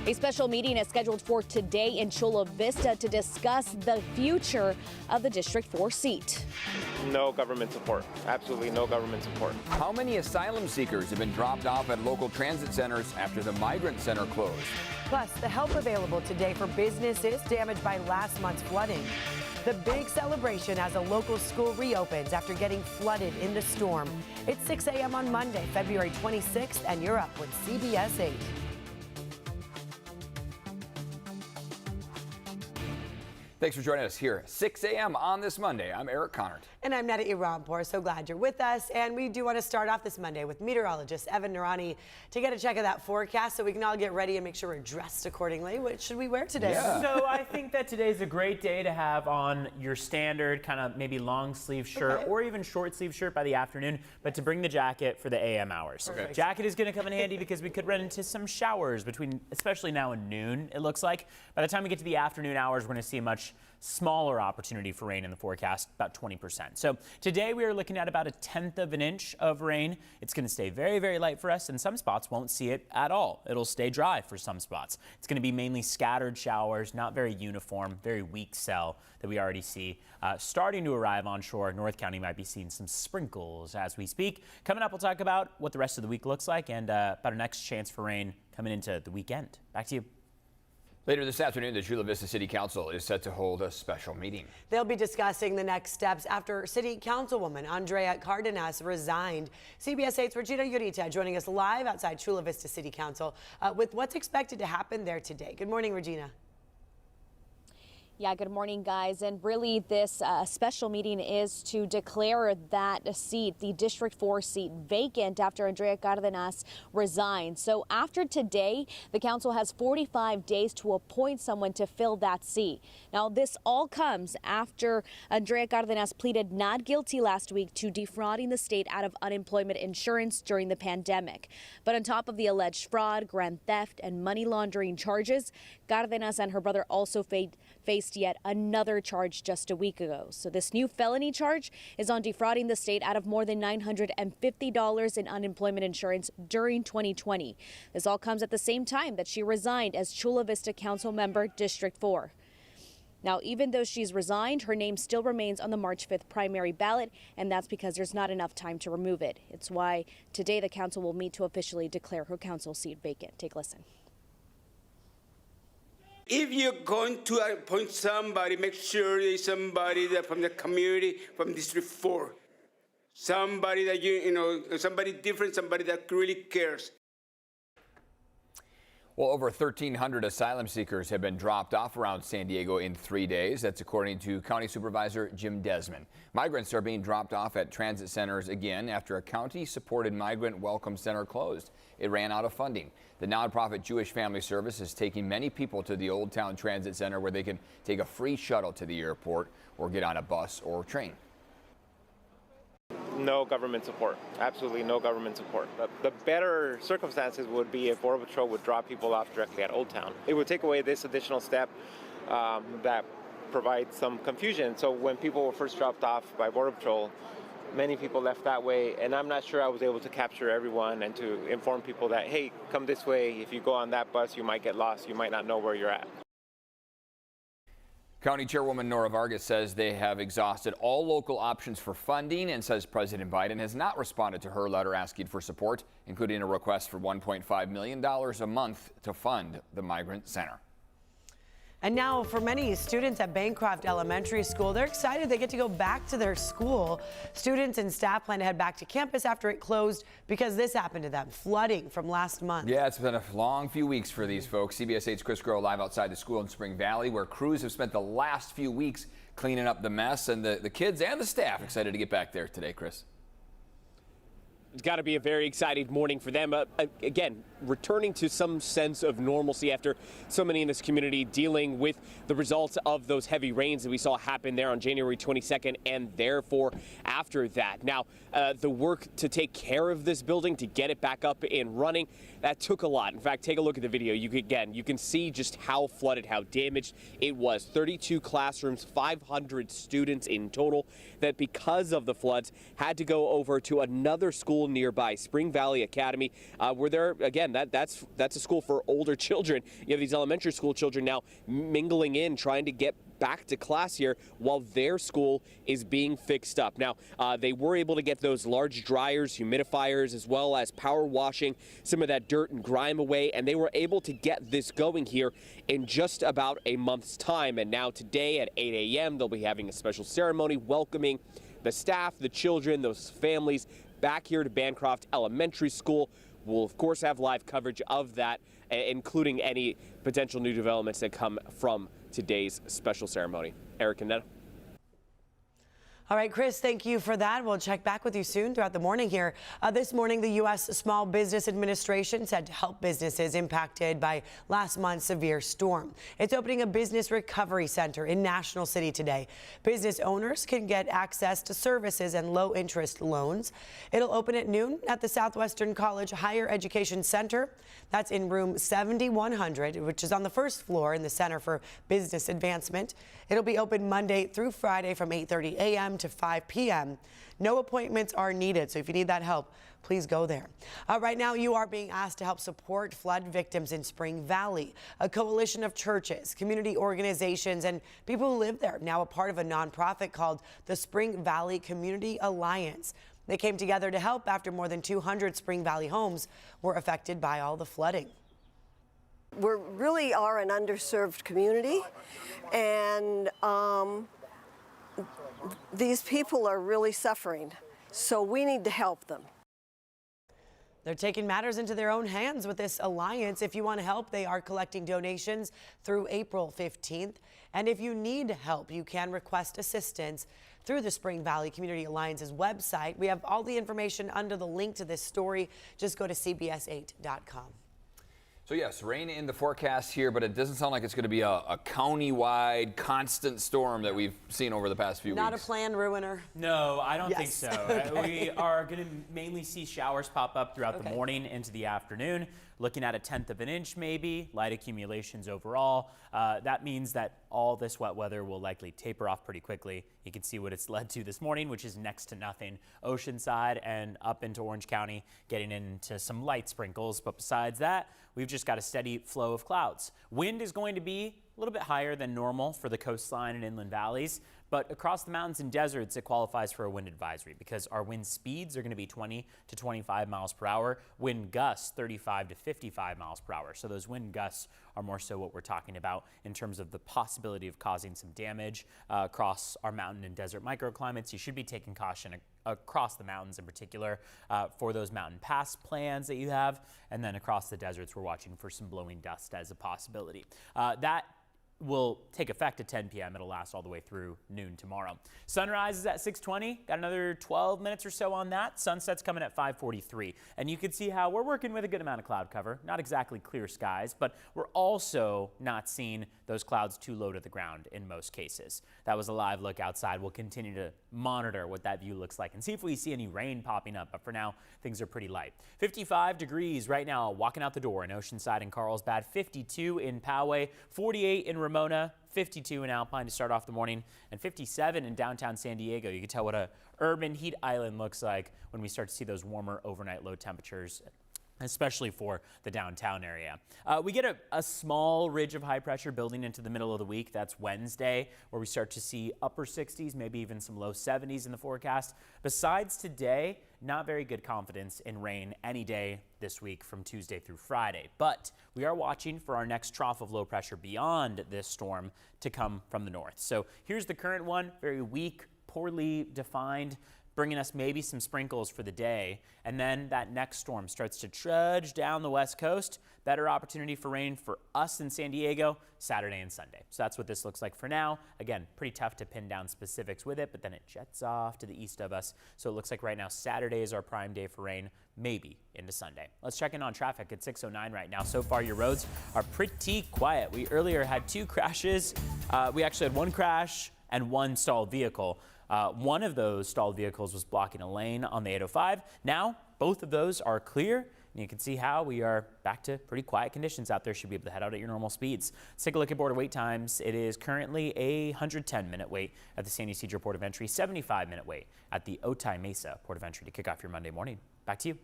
A special meeting is scheduled for today in Chula Vista to discuss the future of the District 4 seat. No government support. Absolutely no government support. How many asylum seekers have been dropped off at local transit centers after the Migrant Center closed? Plus, the help available today for businesses damaged by last month's flooding. The big celebration as a local school reopens after getting flooded in the storm. It's 6 a.m. on Monday, February 26th, and you're up with CBS 8. Thanks for joining us here, 6 a.m. on this Monday. I'm Eric Connard. And I'm Neda Irampour. So glad you're with us. And we do want to start off this Monday with meteorologist Evan Narani to get a check of that forecast so we can all get ready and make sure we're dressed accordingly. What should we wear today? Yeah. So I think that today's a great day to have on your standard kind of maybe long sleeve shirt or even short sleeve shirt by the afternoon, but to bring the jacket for the AM hours. Perfect. Jacket is going to come in handy because we could run into some showers between, especially now and noon, it looks like. By the time we get to the afternoon hours, we're going to see a much smaller opportunity for rain in the forecast, about 20%. So today we are looking at about 1/10 of an inch of rain. It's going to stay very, very light for us, and some spots won't see it at all. It'll stay dry for some spots. It's going to be mainly scattered showers, not very uniform, very weak cell that we already see starting to arrive on shore. North County might be seeing some sprinkles as we speak. Coming up, we'll talk about what the rest of the week looks like and about our next chance for rain coming into the weekend. Back to you. Later this afternoon, the Chula Vista City Council is set to hold a special meeting. They'll be discussing the next steps after City Councilwoman Andrea Cardenas resigned. CBS 8's Regina Urita joining us live outside Chula Vista City Council with what's expected to happen there today. Good morning, Regina. Yeah, good morning, guys. And really, this special meeting is to declare that seat, the District 4 seat, vacant after Andrea Cardenas resigned. So after today, the council has 45 days to appoint someone to fill that seat. Now, this all comes after Andrea Cardenas pleaded not guilty last week to defrauding the state out of unemployment insurance during the pandemic. But on top of the alleged fraud, grand theft, and money laundering charges, Cardenas and her brother also faced yet another charge just a week ago. So this new felony charge is on defrauding the state out of more than $950 in unemployment insurance during 2020. This all comes at the same time that she resigned as Chula Vista Council member District 4. Now, even though she's resigned, her name still remains on the March 5th primary ballot, and that's because there's not enough time to remove it. It's why today the council will meet to officially declare her council seat vacant. Take a listen. If you're going to appoint somebody, make sure there's somebody that from the community, from District 4. Somebody that you know, somebody different, somebody that really cares. Well, over 1,300 asylum seekers have been dropped off around San Diego in 3 days. That's according to County Supervisor Jim Desmond. Migrants are being dropped off at transit centers again after a county-supported migrant welcome center closed. It ran out of funding. The nonprofit Jewish Family Service is taking many people to the Old Town Transit Center where they can take a free shuttle to the airport or get on a bus or train. No government support. Absolutely no government support. The better circumstances would be if Border Patrol would drop people off directly at Old Town. It would take away this additional step that provides some confusion. So when people were first dropped off by Border Patrol, many people left that way, and I'm not sure I was able to capture everyone and to inform people that, hey, come this way. If you go on that bus, you might get lost. You might not know where you're at. County Chairwoman Nora Vargas says they have exhausted all local options for funding and says President Biden has not responded to her letter asking for support, including a request for $1.5 million a month to fund the Migrant Center. And now for many students at Bancroft Elementary School, they're excited they get to go back to their school. Students and staff plan to head back to campus after it closed because this happened to them, flooding from last month. Yeah, it's been a long few weeks for these folks. CBS 8's Chris Groh live outside the school in Spring Valley where crews have spent the last few weeks cleaning up the mess, and the kids and the staff excited to get back there today, Chris. It's got to be a very exciting morning for them. Again, returning to some sense of normalcy after so many in this community dealing with the results of those heavy rains that we saw happen there on January 22nd and therefore after that. Now, the work to take care of this building, to get it back up and running, that took a lot. In fact, take a look at the video. You can see just how flooded, how damaged it was. 32 classrooms, 500 students in total that because of the floods had to go over to another school school nearby, Spring Valley Academy, where there, again, that's a school for older children. You have these elementary school children now mingling in, trying to get back to class here while their school is being fixed up. Now, they were able to get those large dryers, humidifiers, as well as power washing some of that dirt and grime away, and they were able to get this going here in just about a month's time. And now today at 8 a.m., they'll be having a special ceremony welcoming the staff, the children, those families back here to Bancroft Elementary School. We'll, of course, have live coverage of that, including any potential new developments that come from today's special ceremony. Eric and Netta. All right, Chris, thank you for that. We'll check back with you soon throughout the morning here. This morning, the U.S. Small Business Administration said to help businesses impacted by last month's severe storm. It's opening a business recovery center in National City today. Business owners can get access to services and low-interest loans. It'll open at noon at the Southwestern College Higher Education Center. That's in room 7100, which is on the first floor in the Center for Business Advancement. It'll be open Monday through Friday from 8:30 a.m. to 5 p.m. No appointments are needed, so if you need that help, please go there. Right now, you are being asked to help support flood victims in Spring Valley. A coalition of churches, community organizations, and people who live there, now a part of a nonprofit called the Spring Valley Community Alliance. They came together to help after more than 200 Spring Valley homes were affected by all the flooding. We really are an underserved community, and these people are really suffering, so we need to help them. They're taking matters into their own hands with this alliance. If you want to help, they are collecting donations through April 15th. And if you need help, you can request assistance through the Spring Valley Community Alliance's website. We have all the information under the link to this story. Just go to cbs8.com. So yes, rain in the forecast here, but it doesn't sound like it's going to be a county-wide constant storm that we've seen over the past few weeks. Not a planned ruiner. No, I don't think Yes. so. Okay. We are going to mainly see showers pop up throughout the morning into the afternoon. Looking at 1/10 of an inch maybe, light accumulations overall. That means that all this wet weather will likely taper off pretty quickly. You can see what it's led to this morning, which is next to nothing. Oceanside and up into Orange County, getting into some light sprinkles. But besides that, we've just got a steady flow of clouds. Wind is going to be a little bit higher than normal for the coastline and inland valleys. But across the mountains and deserts, it qualifies for a wind advisory because our wind speeds are going to be 20 to 25 miles per hour, wind gusts 35 to 55 miles per hour. So those wind gusts are more so what we're talking about in terms of the possibility of causing some damage across our mountain and desert microclimates. You should be taking caution across the mountains in particular for those mountain pass plans that you have. And then across the deserts, we're watching for some blowing dust as a possibility. That will take effect at 10 p.m. It'll last all the way through noon tomorrow. Sunrise is at 6:20. Got another 12 minutes or so on that. Sunset's coming at 5:43. And you can see how we're working with a good amount of cloud cover. Not exactly clear skies, but we're also not seeing those clouds too low to the ground in most cases. That was a live look outside. We'll continue to monitor what that view looks like and see if we see any rain popping up. But for now, things are pretty light. 55 degrees right now walking out the door in Oceanside and Carlsbad. 52 in Poway. 48 in Ramona, 52 in Alpine to start off the morning, and 57 in downtown San Diego. You can tell what a urban heat island looks like when we start to see those warmer overnight low temperatures, especially for the downtown area. We get a small ridge of high pressure building into the middle of the week. That's Wednesday, where we start to see upper 60s, maybe even some low 70s in the forecast. Besides today, not very good confidence in rain any day this week from Tuesday through Friday. But we are watching for our next trough of low pressure beyond this storm to come from the north. So here's the current one, very weak, poorly defined, bringing us maybe some sprinkles for the day. And then that next storm starts to trudge down the west coast. Better opportunity for rain for us in San Diego Saturday and Sunday. So that's what this looks like for now. Again, pretty tough to pin down specifics with it, but then it jets off to the east of us. So it looks like right now Saturday is our prime day for rain, maybe into Sunday. Let's check in on traffic at 6:09 right now. So far, your roads are pretty quiet. We earlier had 2 crashes. We actually had 1 crash and 1 stalled vehicle. One of those stalled vehicles was blocking a lane on the 805. Now, both of those are clear. And you can see how we are back to pretty quiet conditions out there. Should be able to head out at your normal speeds. Let's take a look at border wait times. It is currently a 110-minute wait at the San Ysidro Port of Entry, 75-minute wait at the Otay Mesa Port of Entry to kick off your Monday morning. Back to you.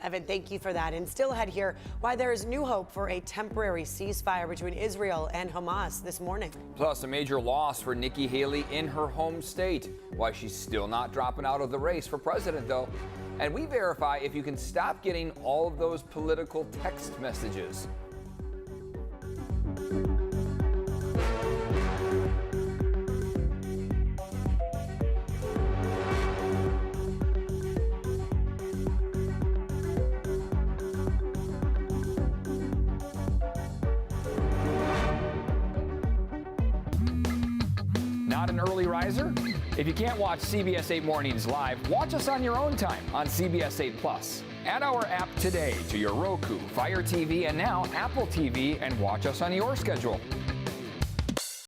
Evan, thank you for that. And still ahead here, why there is new hope for a temporary ceasefire between Israel and Hamas this morning. Plus, a major loss for Nikki Haley in her home state. Why she's still not dropping out of the race for president, though. And we verify if you can stop getting all of those political text messages. Not an early riser? If you can't watch CBS 8 Mornings live, watch us on your own time on CBS 8 Plus. Add our app today to your Roku, Fire TV, and now Apple TV, and watch us on your schedule.